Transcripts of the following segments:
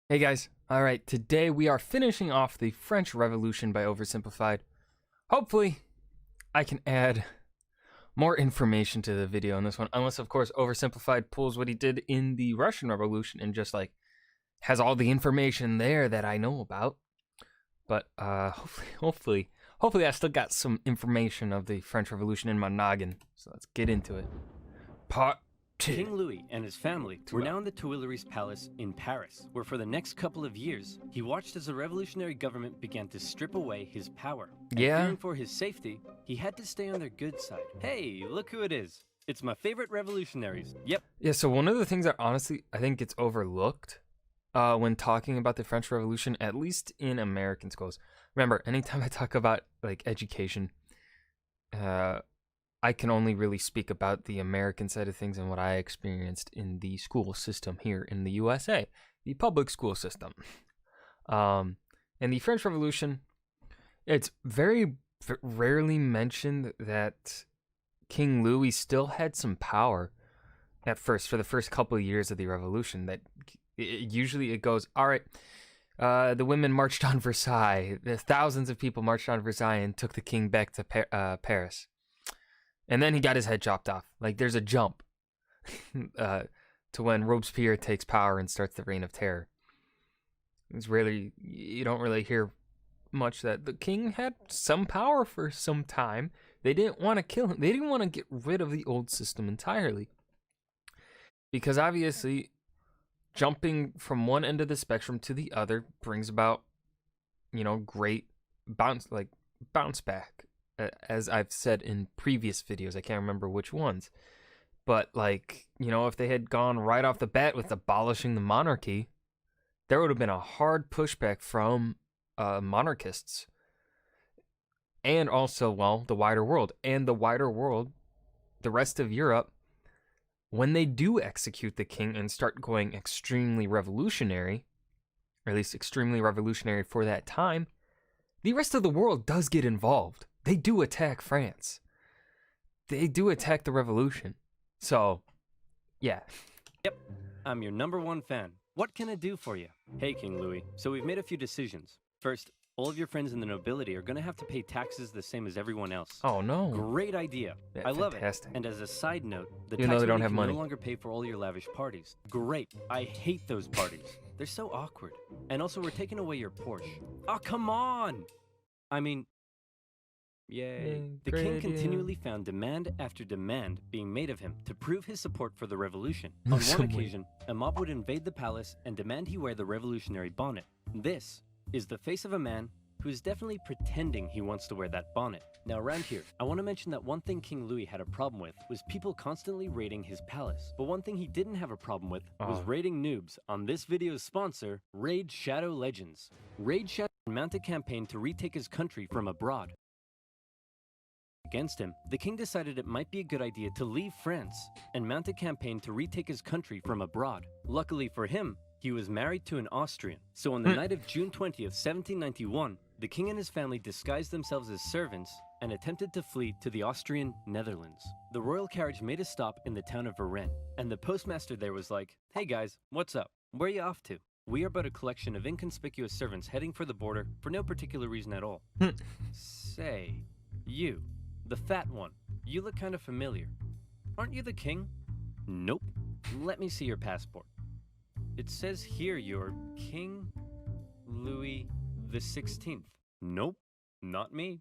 Hey guys, alright, today we are finishing off the French Revolution by Oversimplified. Hopefully, I can add more information to the video on this one, unless of course Oversimplified pulls what he did in the Russian Revolution and just like has all the information there that I know about. But hopefully I still got some information of the French Revolution in my noggin, so let's get into it. Part 2. King Louis and his family were now in the Tuileries Palace in Paris, where for the next couple of years, he watched as the revolutionary government began to strip away his power. And fearing for his safety, he had to stay on their good side. Hey, look who it is. It's my favorite revolutionaries. Yep. Yeah, so one of the things that honestly I think gets overlooked when talking about the French Revolution, at least in American schools. Remember, anytime I talk about like education, I can only really speak about the American side of things and what I experienced in the school system here in the USA, the public school system. And the French Revolution, it's very rarely mentioned that King Louis still had some power at first, for the first couple of years of the revolution. That usually it goes, all right, the women marched on Versailles, the thousands of people marched on Versailles and took the king back to Paris. And then he got his head chopped off. Like, there's a jump to when Robespierre takes power and starts the Reign of Terror. It's really, you don't really hear much that the king had some power for some time. They didn't want to kill him. They didn't want to get rid of the old system entirely. Because obviously, jumping from one end of the spectrum to the other brings about, great bounce back. As I've said in previous videos, I can't remember which ones, but if they had gone right off the bat with abolishing the monarchy, there would have been a hard pushback from monarchists, and also, the wider world. And the wider world, the rest of Europe, when they do execute the king and start going extremely revolutionary, or at least extremely revolutionary for that time, the rest of the world does get involved. They do attack France. They do attack the revolution. So, yeah. Yep, I'm your #1 fan. What can I do for you? Hey, King Louis. So we've made a few decisions. First, all of your friends in the nobility are going to have to pay taxes the same as everyone else. Oh, no. Great idea. Yeah, I love fantastic. it. And as a side note, the Even though tax they don't money have can money. no longer pay for all your lavish parties. Great. I hate those parties. They're so awkward. And also, we're taking away your Porsche. Oh, come on! I mean... Yay. The king continually found demand after demand being made of him to prove his support for the revolution. On one occasion, a mob would invade the palace and demand he wear the revolutionary bonnet. This is the face of a man who is definitely pretending he wants to wear that bonnet. Now around here, I want to mention that one thing King Louis had a problem with was people constantly raiding his palace. But one thing he didn't have a problem with was raiding noobs on this video's sponsor, Raid Shadow Legends. Raid Shadow mounted a campaign to retake his country from abroad. Against him, the king decided it might be a good idea to leave France and mount a campaign to retake his country from abroad. Luckily for him, he was married to an Austrian. So on the night of June 20th, 1791, the king and his family disguised themselves as servants and attempted to flee to the Austrian Netherlands. The royal carriage made a stop in the town of Varennes, and the postmaster there was like, "Hey guys, what's up? Where are you off to?" "We are but a collection of inconspicuous servants heading for the border for no particular reason at all." "Say, you. The fat one. You look kind of familiar. Aren't you the king?" "Nope." "Let me see your passport. It says here you're King Louis XVI. "Nope, not me."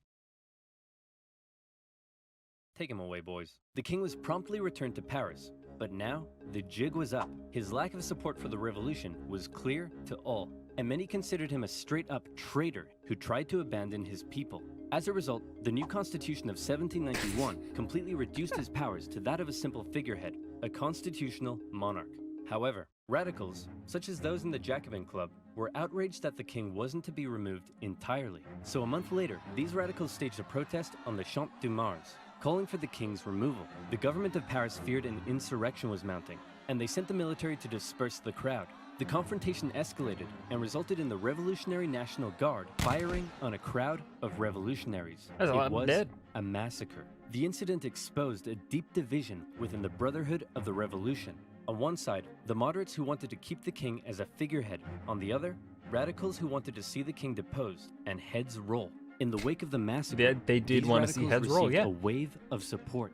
Take him away, boys. The king was promptly returned to Paris, but now the jig was up. His lack of support for the revolution was clear to all, and many considered him a straight-up traitor who tried to abandon his people. As a result, the new constitution of 1791 completely reduced his powers to that of a simple figurehead, a constitutional monarch. However, radicals, such as those in the Jacobin Club, were outraged that the king wasn't to be removed entirely. So a month later, these radicals staged a protest on the Champ de Mars, calling for the king's removal. The government of Paris feared an insurrection was mounting, and they sent the military to disperse the crowd. The confrontation escalated and resulted in the Revolutionary National Guard firing on a crowd of revolutionaries. There's a lot was dead. a massacre. The incident exposed a deep division within the Brotherhood of the Revolution. On one side, the moderates who wanted to keep the king as a figurehead. On the other, radicals who wanted to see the king deposed and heads roll. In the wake of the massacre, They did want to see heads roll, yeah. a wave of support.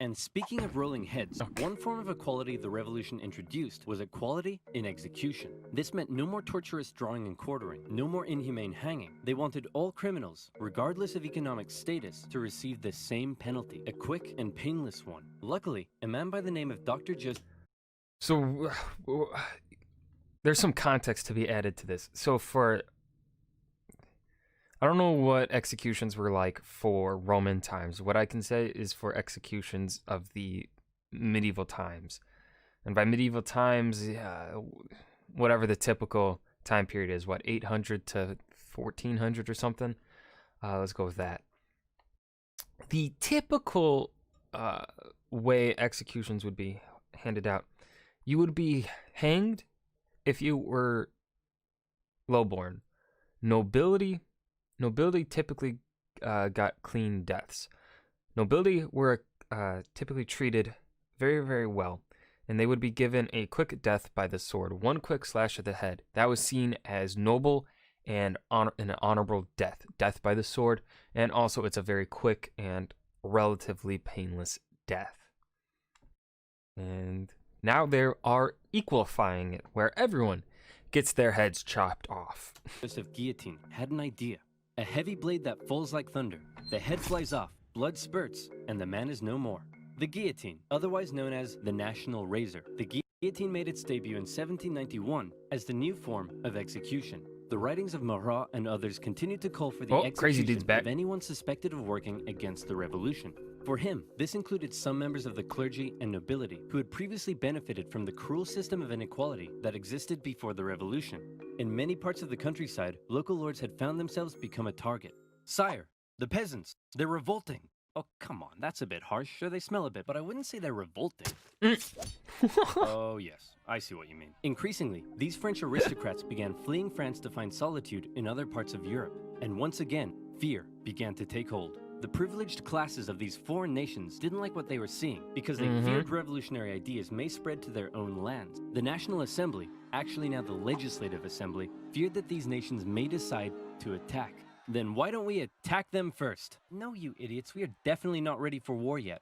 And speaking of rolling heads, one form of equality the revolution introduced was equality in execution. This meant no more torturous drawing and quartering, no more inhumane hanging. They wanted all criminals, regardless of economic status, to receive the same penalty, a quick and painless one. Luckily, a man by the name of Dr. Joseph... So, there's some context to be added to this. So I don't know what executions were like for Roman times. What I can say is for executions of the medieval times. And by medieval times, whatever the typical time period is, 800 to 1400 or something? Let's go with that. The typical way executions would be handed out, you would be hanged if you were lowborn. Nobility typically got clean deaths. Nobility were typically treated very, very well, and they would be given a quick death by the sword, one quick slash of the head. That was seen as noble and an honorable death by the sword, and also it's a very quick and relatively painless death. And now they are equalifying it, where everyone gets their heads chopped off. Joseph Guillotine had an idea. A heavy blade that falls like thunder. The head flies off, blood spurts, and the man is no more. The guillotine, otherwise known as the national razor. The guillotine made its debut in 1791 as the new form of execution. The writings of Marat and others continued to call for the execution of anyone suspected of working against the revolution. For him, this included some members of the clergy and nobility who had previously benefited from the cruel system of inequality that existed before the revolution. In many parts of the countryside, local lords had found themselves become a target. Sire, the peasants, they're revolting. Oh, come on, that's a bit harsh. Sure, they smell a bit, but I wouldn't say they're revolting. Oh, yes, I see what you mean. Increasingly, these French aristocrats began fleeing France to find solitude in other parts of Europe. And once again, fear began to take hold. The privileged classes of these foreign nations didn't like what they were seeing because they feared revolutionary ideas may spread to their own lands. The National Assembly, actually now the Legislative Assembly, feared that these nations may decide to attack. Then why don't we attack them first? No, you idiots, we are definitely not ready for war yet.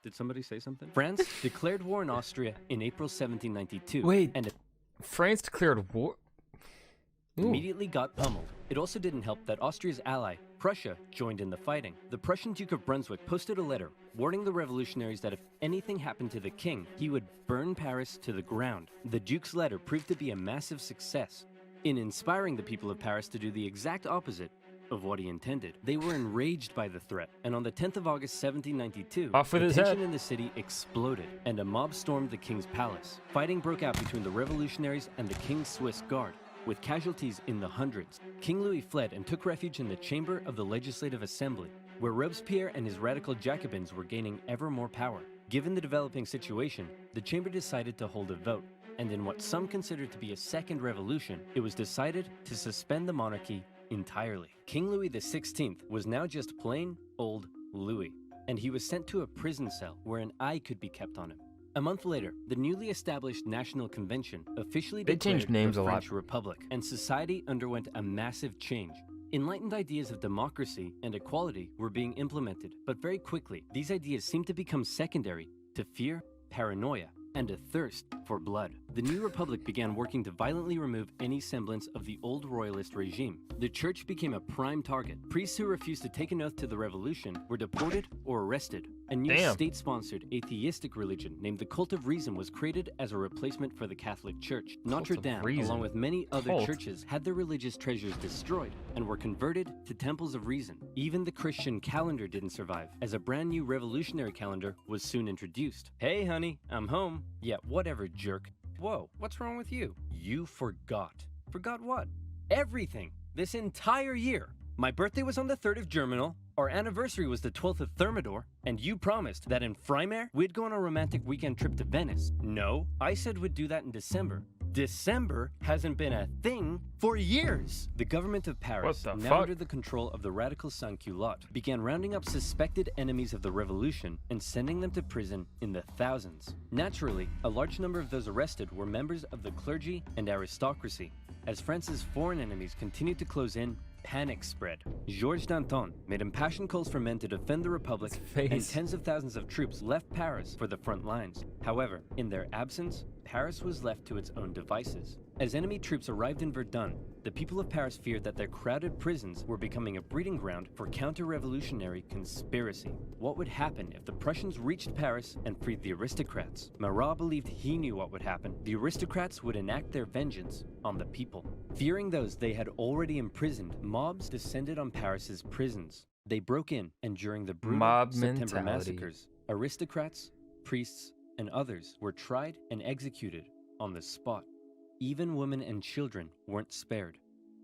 Did somebody say something? France declared war on Austria in April 1792. Wait, and France declared war? Immediately got pummeled. It also didn't help that Austria's ally, Prussia, joined in the fighting. The Prussian Duke of Brunswick posted a letter warning the revolutionaries that if anything happened to the king, he would burn Paris to the ground. The Duke's letter proved to be a massive success in inspiring the people of Paris to do the exact opposite of what he intended. They were enraged by the threat, and on the 10th of August 1792, the tension in the city exploded, and a mob stormed the king's palace. Fighting broke out between the revolutionaries and the king's Swiss guard, with casualties in the hundreds. King Louis fled and took refuge in the chamber of the Legislative Assembly, where Robespierre and his radical Jacobins were gaining ever more power. Given the developing situation, the chamber decided to hold a vote, and in what some considered to be a second revolution, it was decided to suspend the monarchy entirely. King Louis XVI was now just plain old Louis, and he was sent to a prison cell where an eye could be kept on him. A month later, the newly established National Convention officially declared the French Republic, and society underwent a massive change. Enlightened ideas of democracy and equality were being implemented, but very quickly, these ideas seemed to become secondary to fear, paranoia, and a thirst for blood. The new republic began working to violently remove any semblance of the old royalist regime. The church became a prime target. Priests who refused to take an oath to the revolution were deported or arrested. A new state-sponsored atheistic religion named the Cult of Reason was created as a replacement for the Catholic Church. Notre Dame, along with many other churches, had their religious treasures destroyed and were converted to temples of reason. Even the Christian calendar didn't survive, as a brand new revolutionary calendar was soon introduced. Hey honey, I'm home. Yeah, whatever, jerk. Whoa, what's wrong with you? You forgot. Forgot what? Everything. This entire year. My birthday was on the 3rd of Germinal, our anniversary was the 12th of Thermidor, and you promised that in Frimaire, we'd go on a romantic weekend trip to Venice. No, I said we'd do that in December. December hasn't been a thing for years. The government of Paris, What the now fuck? under the control of the radical sans-culottes, began rounding up suspected enemies of the revolution and sending them to prison in the thousands. Naturally, a large number of those arrested were members of the clergy and aristocracy. As France's foreign enemies continued to close in, panic spread. Georges Danton made impassioned calls for men to defend the Republic, and tens of thousands of troops left Paris for the front lines. However, in their absence, Paris was left to its own devices. As enemy troops arrived in Verdun, the people of Paris feared that their crowded prisons were becoming a breeding ground for counter-revolutionary conspiracy. What would happen if the Prussians reached Paris and freed the aristocrats? Marat believed he knew what would happen. The aristocrats would enact their vengeance on the people. Fearing those they had already imprisoned, mobs descended on Paris's prisons. They broke in, and during the brutal Mob September mentality. massacres, aristocrats, priests, and others were tried and executed on the spot. Even women and children weren't spared.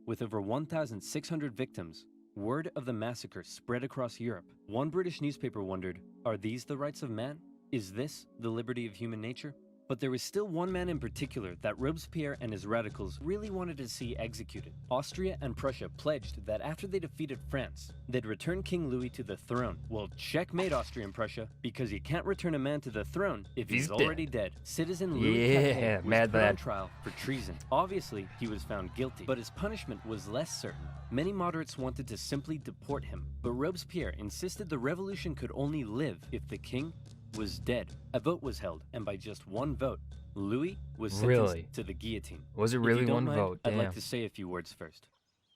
With over 1,600 victims, word of the massacre spread across Europe. One British newspaper wondered, are these the rights of man? Is this the liberty of human nature? But there was still one man in particular that Robespierre and his radicals really wanted to see executed. Austria and Prussia pledged that after they defeated France, they'd return King Louis to the throne. Well, checkmate Austria and Prussia, because you can't return a man to the throne if he's already dead. Citizen Louis XVI was put on trial for treason. Obviously, he was found guilty, but his punishment was less certain. Many moderates wanted to simply deport him, but Robespierre insisted the revolution could only live if the king was dead. A vote was held, and by just one vote, Louis was sentenced to the guillotine. Was it really one mind, vote? I'd Damn. like to say a few words first.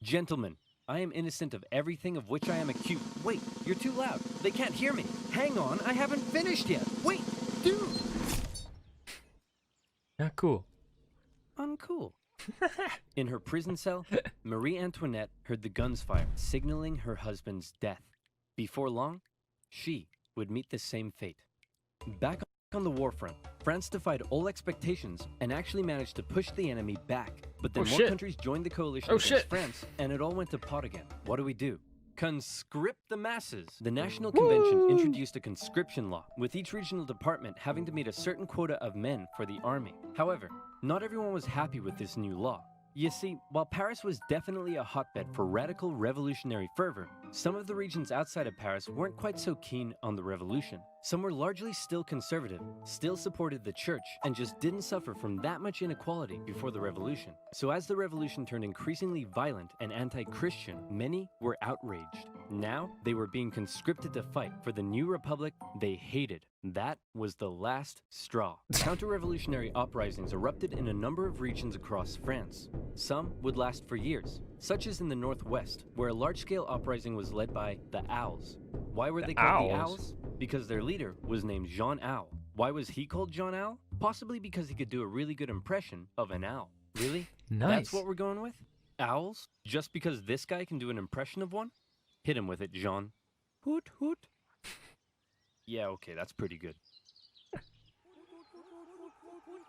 Gentlemen, I am innocent of everything of which I am accused. Wait, you're too loud. They can't hear me. Hang on, I haven't finished yet. Wait, dude. Yeah, cool. Uncool. In her prison cell, Marie Antoinette heard the guns fire, signaling her husband's death. Before long, she would meet the same fate. Back on the war front, France defied all expectations and actually managed to push the enemy back. But then more countries joined the coalition against France, and it all went to pot again. What do? Conscript the masses. The National Convention introduced a conscription law, with each regional department having to meet a certain quota of men for the army. However, not everyone was happy with this new law. You see, while Paris was definitely a hotbed for radical revolutionary fervor, some of the regions outside of Paris weren't quite so keen on the revolution. Some were largely still conservative, still supported the church, and just didn't suffer from that much inequality before the revolution. So as the revolution turned increasingly violent and anti-Christian, many were outraged. Now, they were being conscripted to fight for the new republic they hated. That was the last straw. Counter-revolutionary uprisings erupted in a number of regions across France. Some would last for years, such as in the northwest, where a large-scale uprising was led by the Owls. Why were they called the Owls? Because their leader was named Jean Owl. Why was he called Jean Owl? Possibly because he could do a really good impression of an owl. Really? Nice. That's what we're going with? Owls? Just because this guy can do an impression of one? Hit him with it, Jean. Hoot, hoot. Yeah, okay, that's pretty good.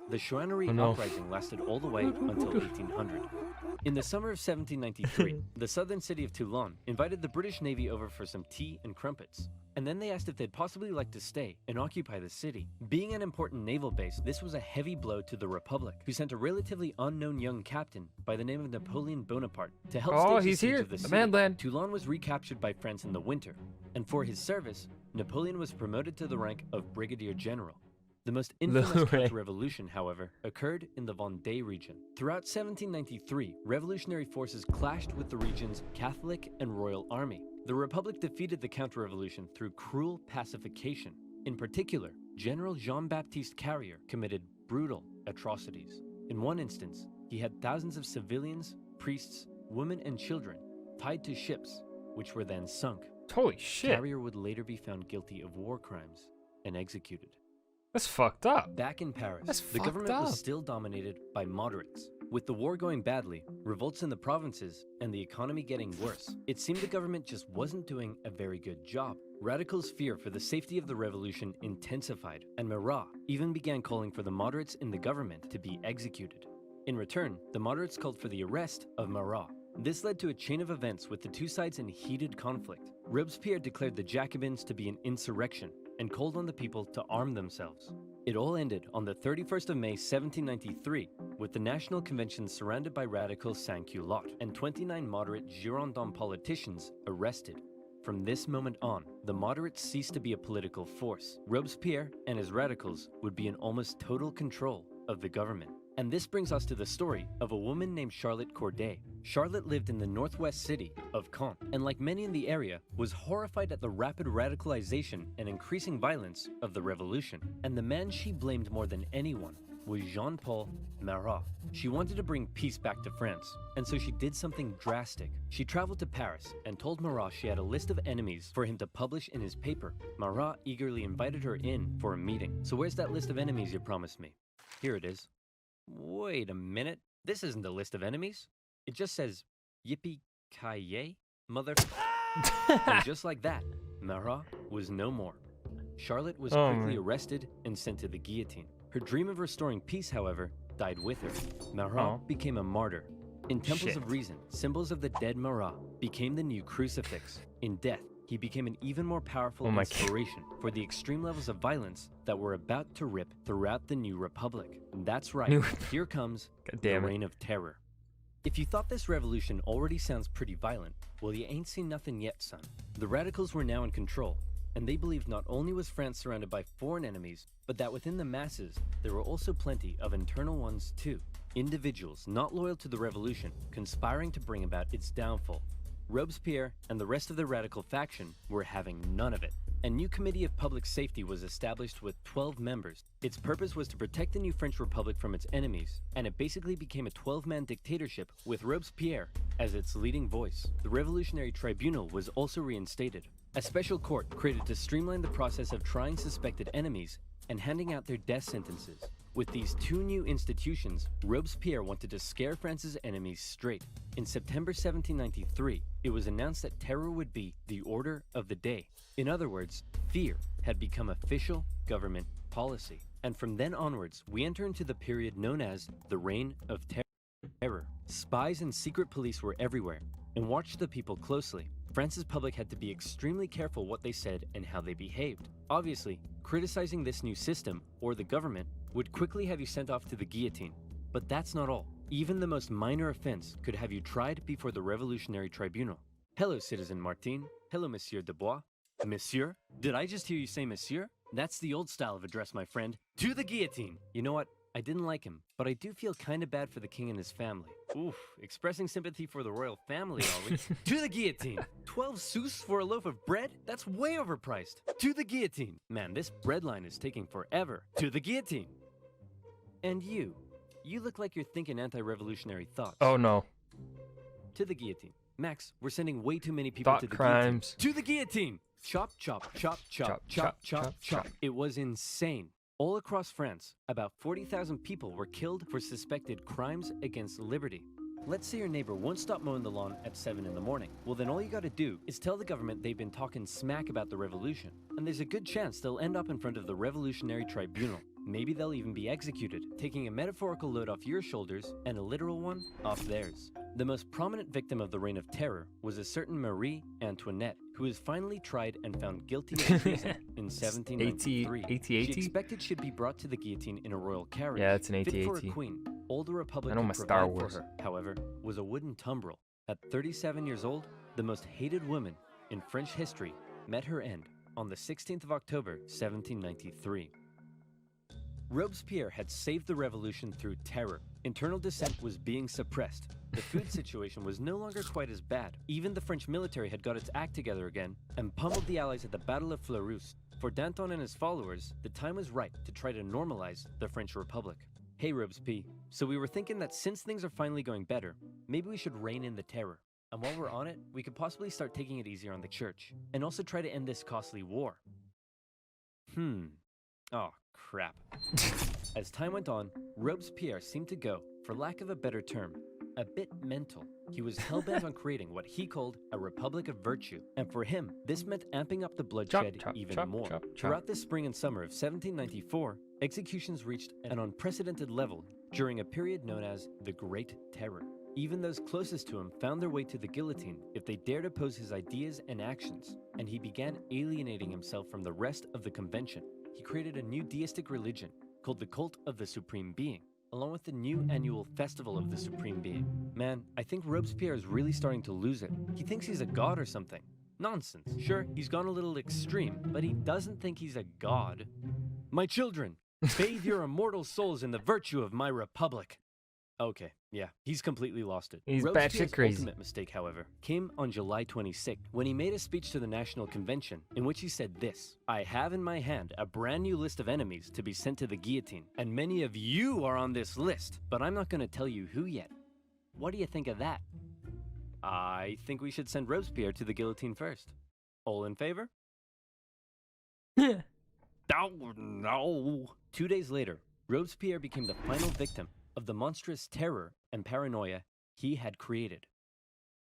The Chouannerie uprising lasted all the way until 1800. In the summer of 1793, the southern city of Toulon invited the British Navy over for some tea and crumpets. And then they asked if they'd possibly like to stay and occupy the city. Being an important naval base, this was a heavy blow to the Republic, who sent a relatively unknown young captain by the name of Napoleon Bonaparte to help stage the siege of the city. Manland. Toulon was recaptured by France in the winter, and for his service, Napoleon was promoted to the rank of Brigadier General. The most infamous counter-revolution, however, occurred in the Vendée region. Throughout 1793, revolutionary forces clashed with the region's Catholic and Royal Army. The Republic defeated the counter-revolution through cruel pacification. In particular, General Jean-Baptiste Carrier committed brutal atrocities. In one instance, he had thousands of civilians, priests, women, and children tied to ships, which were then sunk. Holy shit. Carrier would later be found guilty of war crimes and executed. That's fucked up. Back in Paris, the government was still dominated by moderates. With the war going badly, revolts in the provinces, and the economy getting worse, it seemed the government just wasn't doing a very good job. Radicals' fear for the safety of the revolution intensified, and Marat even began calling for the moderates in the government to be executed. In return, the moderates called for the arrest of Marat. This led to a chain of events with the two sides in heated conflict. Robespierre declared the Jacobins to be an insurrection and called on the people to arm themselves. It all ended on the 31st of May 1793 with the National Convention surrounded by radical sans-culottes and 29 moderate Girondin politicians arrested. From this moment on, the moderates ceased to be a political force. Robespierre and his radicals would be in almost total control of the government. And this brings us to the story of a woman named Charlotte Corday. Charlotte lived in the northwest city of Caen, and like many in the area, was horrified at the rapid radicalization and increasing violence of the revolution. And the man she blamed more than anyone was Jean-Paul Marat. She wanted to bring peace back to France, and so she did something drastic. She traveled to Paris and told Marat she had a list of enemies for him to publish in his paper. Marat eagerly invited her in for a meeting. So where's that list of enemies you promised me? Here it is. Wait a minute. This isn't a list of enemies. It just says, yippee-ki-yay, mother... And just like that, Marat was no more. Charlotte was quickly arrested and sent to the guillotine. Her dream of restoring peace, however, died with her. Marat became a martyr. In temples of reason, symbols of the dead Marat became the new crucifix. In death, he became an even more powerful inspiration for the extreme levels of violence that were about to rip throughout the new republic. And that's right, here comes the Reign of Terror. If you thought this revolution already sounds pretty violent, well, you ain't seen nothing yet, son. The radicals were now in control, and they believed not only was France surrounded by foreign enemies, but that within the masses, there were also plenty of internal ones too. Individuals not loyal to the revolution, conspiring to bring about its downfall. Robespierre and the rest of the radical faction were having none of it. A new committee of public safety was established with 12 members. Its purpose was to protect the new French Republic from its enemies, and it basically became a 12-man dictatorship with Robespierre as its leading voice. The Revolutionary Tribunal was also reinstated, a special court created to streamline the process of trying suspected enemies and handing out their death sentences. With these two new institutions, Robespierre wanted to scare France's enemies straight. In September 1793, it was announced that terror would be the order of the day. In other words, fear had become official government policy. And from then onwards, we enter into the period known as the Reign of Terror. Spies and secret police were everywhere and watched the people closely. France's public had to be extremely careful what they said and how they behaved. Obviously, criticizing this new system, or the government, would quickly have you sent off to the guillotine. But that's not all. Even the most minor offense could have you tried before the Revolutionary Tribunal. Hello, Citizen Martin. Hello, Monsieur Dubois. Monsieur? Did I just hear you say Monsieur? That's the old style of address, my friend. To the guillotine! You know what? I didn't like him, but I do feel kinda bad for the king and his family. Oof, expressing sympathy for the royal family, are we? To the guillotine! 12 sous for a loaf of bread? That's way overpriced. To the guillotine! Man, this bread line is taking forever. To the guillotine! And you look like you're thinking anti-revolutionary thoughts. Oh no. To the guillotine. Max, we're sending way too many people to the guillotine. To the guillotine! Chop, chop, chop, chop, chop, chop, chop. It was insane. All across France, about 40,000 people were killed for suspected crimes against liberty. Let's say your neighbor won't stop mowing the lawn at 7 in the morning. Well, then all you gotta do is tell the government they've been talking smack about the revolution. And there's a good chance they'll end up in front of the Revolutionary Tribunal. Maybe they'll even be executed, taking a metaphorical load off your shoulders and a literal one off theirs. The most prominent victim of the Reign of Terror was a certain Marie Antoinette, who was finally tried and found guilty of treason in 1793. She expected she'd be brought to the guillotine in a royal carriage. Yeah, it's an fit for a AT-AT. queen. All the Republic I know could my provide Star for Wars. her, however, was a wooden tumbril. At 37 years old, the most hated woman in French history met her end on the 16th of October, 1793. Robespierre had saved the revolution through terror. Internal dissent was being suppressed. The food situation was no longer quite as bad. Even the French military had got its act together again and pummeled the Allies at the Battle of Fleurus. For Danton and his followers, the time was right to try to normalize the French Republic. Hey Robespierre, so we were thinking that since things are finally going better, maybe we should rein in the terror. And while we're on it, we could possibly start taking it easier on the church, and also try to end this costly war. Oh, crap. As time went on, Robespierre seemed to go, for lack of a better term, a bit mental. He was hell-bent on creating what he called a republic of virtue, and for him, this meant amping up the bloodshed even more. Throughout the spring and summer of 1794, executions reached an unprecedented level during a period known as the Great Terror. Even those closest to him found their way to the guillotine if they dared oppose his ideas and actions, and he began alienating himself from the rest of the convention. he created a new deistic religion called the Cult of the Supreme Being, along with the new annual Festival of the Supreme Being. Man, I think Robespierre is really starting to lose it. He thinks he's a god or something. Nonsense. Sure, he's gone a little extreme, but he doesn't think he's a god. My children, bathe your immortal souls in the virtue of my republic. Okay, yeah, he's completely lost it. He's Robespierre's batshit crazy. ultimate mistake, however, came on July 26th, when he made a speech to the National Convention, in which he said this: I have in my hand a brand new list of enemies to be sent to the guillotine, and many of you are on this list, but I'm not going to tell you who yet. What do you think of that? I think we should send Robespierre to the guillotine first. All in favor? Yeah. Oh, no. 2 days later, Robespierre became the final victim of the monstrous terror and paranoia he had created.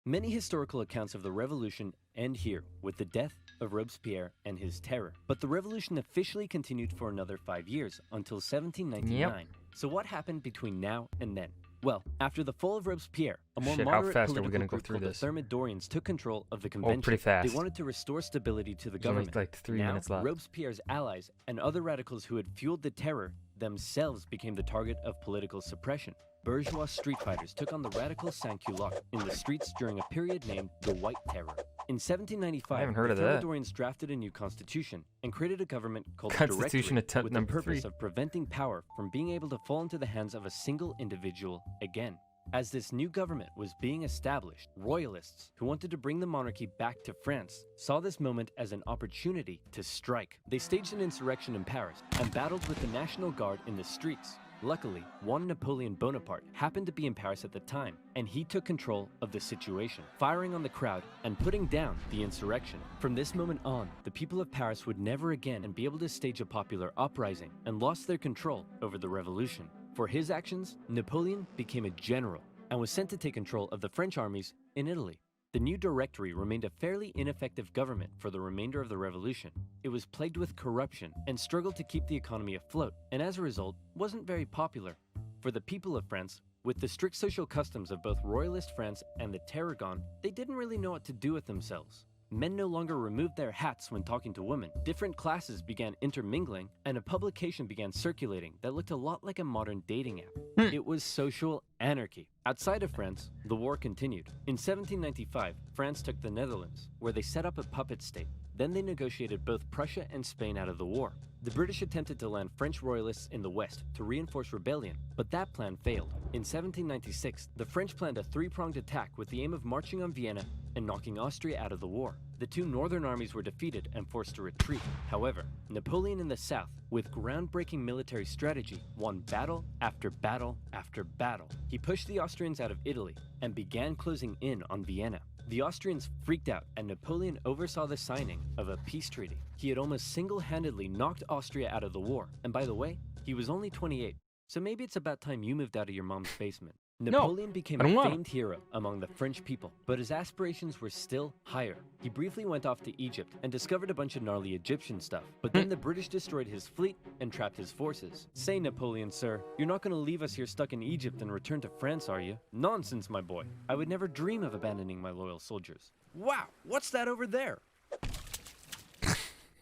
Many historical accounts of the revolution end here with the death of Robespierre and his terror. But the revolution officially continued for another 5 years, until 1799. Yep. So what happened between now and then? Well, after the fall of Robespierre, a more Shit, how moderate fast are we political gonna go group through called this? the Thermidorians took control of the convention. pretty fast. They wanted to restore stability to the There's only government. like 3 Now, minutes left. Robespierre's allies and other radicals who had fueled the terror themselves became the target of political suppression. Bourgeois street fighters took on the radical sans-culottes in the streets during a period named the White Terror. In 1795, I haven't heard the of that. Thermidorians drafted a new constitution and created a government called the Constitution Directory, attempt with the number purpose 3. of preventing power from being able to fall into the hands of a single individual again. As this new government was being established, royalists who wanted to bring the monarchy back to France saw this moment as an opportunity to strike. They staged an insurrection in Paris and battled with the National Guard in the streets. Luckily, one Napoleon Bonaparte happened to be in Paris at the time, and he took control of the situation, firing on the crowd and putting down the insurrection. From this moment on, the people of Paris would never again be able to stage a popular uprising and lost their control over the revolution. For his actions, Napoleon became a general and was sent to take control of the French armies in Italy. The new Directory remained a fairly ineffective government for the remainder of the revolution. It was plagued with corruption and struggled to keep the economy afloat, and as a result, wasn't very popular. For the people of France, with the strict social customs of both royalist France and the terror gone, they didn't really know what to do with themselves. Men no longer removed their hats when talking to women. Different classes began intermingling, and a publication began circulating that looked a lot like a modern dating app. It was social anarchy. Outside of France, the war continued. In 1795, France took the Netherlands, where they set up a puppet state. Then they negotiated both Prussia and Spain out of the war. The British attempted to land French royalists in the west to reinforce rebellion, but that plan failed. In 1796, the French planned a three-pronged attack with the aim of marching on Vienna and knocking Austria out of the war. The two northern armies were defeated and forced to retreat. However, Napoleon in the south, with groundbreaking military strategy, won battle after battle after battle. He pushed the Austrians out of Italy and began closing in on Vienna. The Austrians freaked out, and Napoleon oversaw the signing of a peace treaty. He had almost single-handedly knocked Austria out of the war, and by the way, he was only 28, so maybe it's about time you moved out of your mom's basement. Napoleon became a famed hero among the French people, but his aspirations were still higher. He briefly went off to Egypt and discovered a bunch of gnarly Egyptian stuff, but then the British destroyed his fleet and trapped his forces. Say, Napoleon, sir, you're not going to leave us here stuck in Egypt and return to France, are you? Nonsense, my boy. I would never dream of abandoning my loyal soldiers. Wow, what's that over there?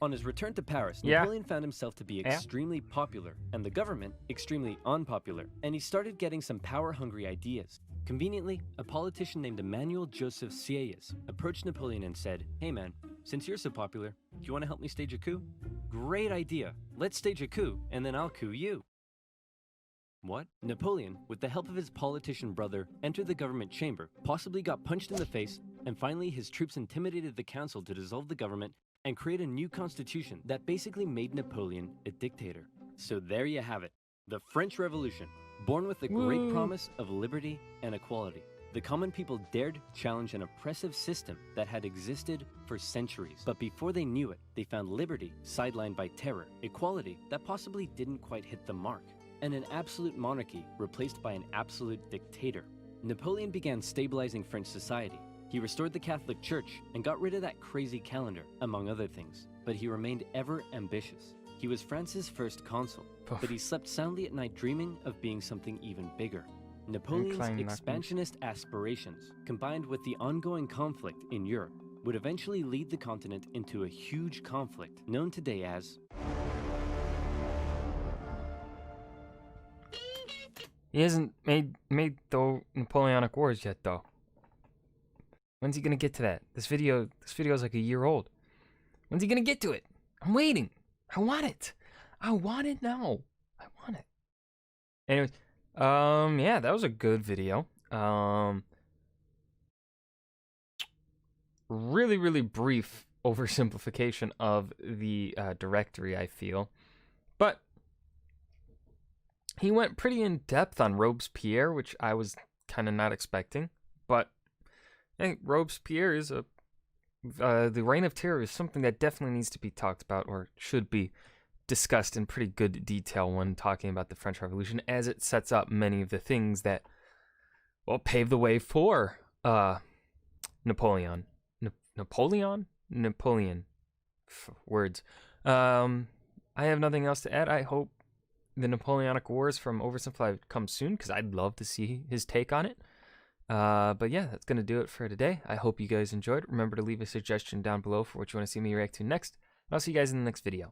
On his return to Paris, Napoleon found himself to be extremely popular, and the government extremely unpopular, and he started getting some power-hungry ideas. Conveniently, a politician named Emmanuel Joseph Sieyès approached Napoleon and said, "Hey man, since you're so popular, do you want to help me stage a coup?" "Great idea. Let's stage a coup, and then I'll coup you." What? Napoleon, with the help of his politician brother, entered the government chamber, possibly got punched in the face, and finally his troops intimidated the council to dissolve the government and create a new constitution that basically made Napoleon a dictator. So there you have it, the French Revolution, born with the great promise of liberty and equality. The common people dared challenge an oppressive system that had existed for centuries. But before they knew it, they found liberty sidelined by terror, equality that possibly didn't quite hit the mark, and an absolute monarchy replaced by an absolute dictator. Napoleon began stabilizing French society. He restored the Catholic Church and got rid of that crazy calendar, among other things. But he remained ever ambitious. He was France's first consul, but he slept soundly at night dreaming of being something even bigger. Napoleon's expansionist aspirations, combined with the ongoing conflict in Europe, would eventually lead the continent into a huge conflict known today as He hasn't made the Napoleonic Wars yet, though. When's he gonna get to that? This video is like a year old. When's he gonna get to it? I'm waiting. I want it. I want it now. I want it. Anyways, yeah, that was a good video. Really, really brief oversimplification of the directory, I feel. But he went pretty in depth on Robespierre, which I was kind of not expecting. But I think Robespierre is the Reign of Terror is something that definitely needs to be talked about, or should be discussed in pretty good detail when talking about the French Revolution, as it sets up many of the things that will pave the way for Napoleon. Words. I have nothing else to add. I hope the Napoleonic Wars from Oversimplified comes soon, because I'd love to see his take on it. But yeah, that's going to do it for today. I hope you guys enjoyed. Remember to leave a suggestion down below for what you want to see me react to next. I'll see you guys in the next video.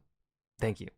Thank you.